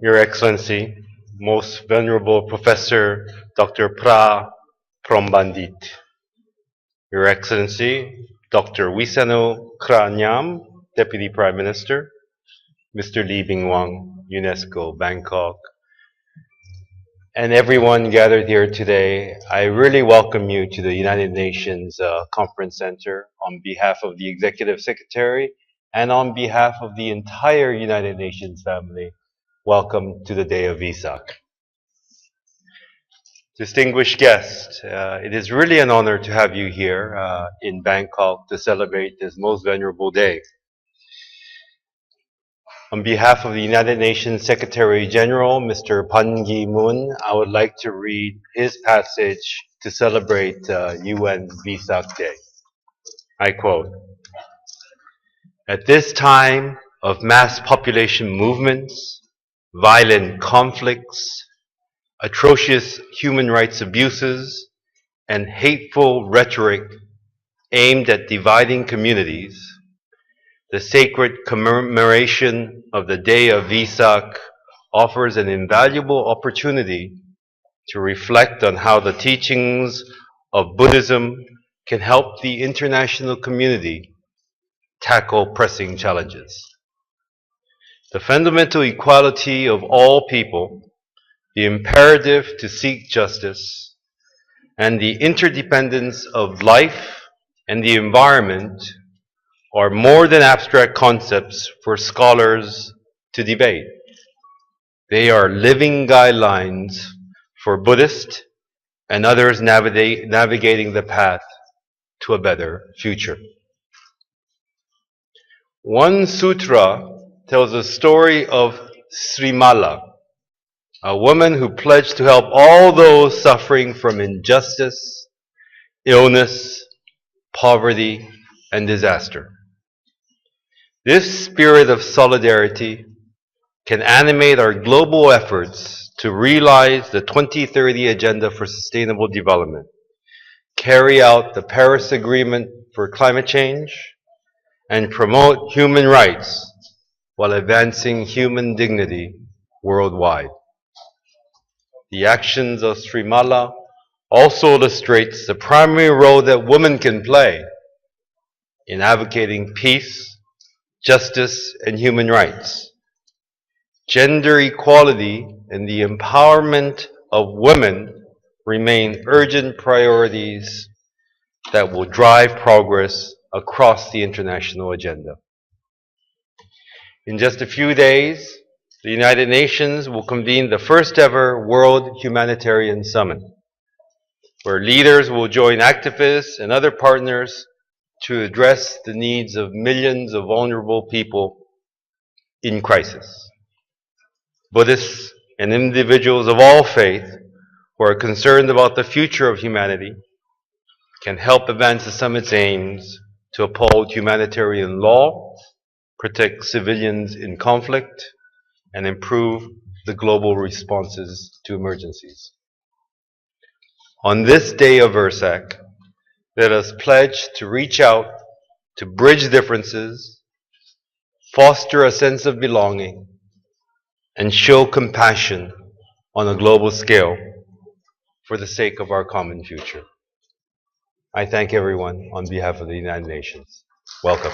Your Excellency, Most Venerable Professor Dr. Prambandit, Your Excellency, Dr. Wisanu Kranyam, Deputy Prime Minister, Mr. Lee Bing-wang, UNESCO, Bangkok, and everyone gathered here today, I really welcome you to the United Nations Conference Center on behalf of the Executive Secretary and on behalf of the entire United Nations family. Welcome to the day of Vesak. Distinguished guests, it is really an honor to have you here in Bangkok to celebrate this most venerable day. On behalf of the United Nations Secretary General, Mr. Ban Ki-moon, I would like to read his passage to celebrate UN Vesak Day. I quote, "At this time of mass population movements, violent conflicts, atrocious human rights abuses, and hateful rhetoric aimed at dividing communities, the sacred commemoration of the Day of Vesak offers an invaluable opportunity to reflect on how the teachings of Buddhism can help the international community tackle pressing challenges. The fundamental equality of all people, the imperative to seek justice, and the interdependence of life and the environment are more than abstract concepts for scholars to debate. They are living guidelines for Buddhists and others navigating the path to a better future." One sutra tells a story of Srimala, a woman who pledged to help all those suffering from injustice, illness, poverty, and disaster. This spirit of solidarity can animate our global efforts to realize the 2030 Agenda for Sustainable Development, carry out the Paris Agreement for climate change, and promote human rights while advancing human dignity worldwide. The actions of Srimala also illustrates the primary role that women can play in advocating peace, justice, and human rights. Gender equality and the empowerment of women remain urgent priorities that will drive progress across the international agenda. In just a few days, the United Nations will convene the first ever World Humanitarian Summit, where leaders will join activists and other partners to address the needs of millions of vulnerable people in crisis. Buddhists and individuals of all faith who are concerned about the future of humanity can help advance the summit's aims to uphold humanitarian law, protect civilians in conflict, and improve the global responses to emergencies. On this day of Vesak, let us pledge to reach out, to bridge differences, foster a sense of belonging, and show compassion on a global scale for the sake of our common future. I thank everyone on behalf of the United Nations. Welcome.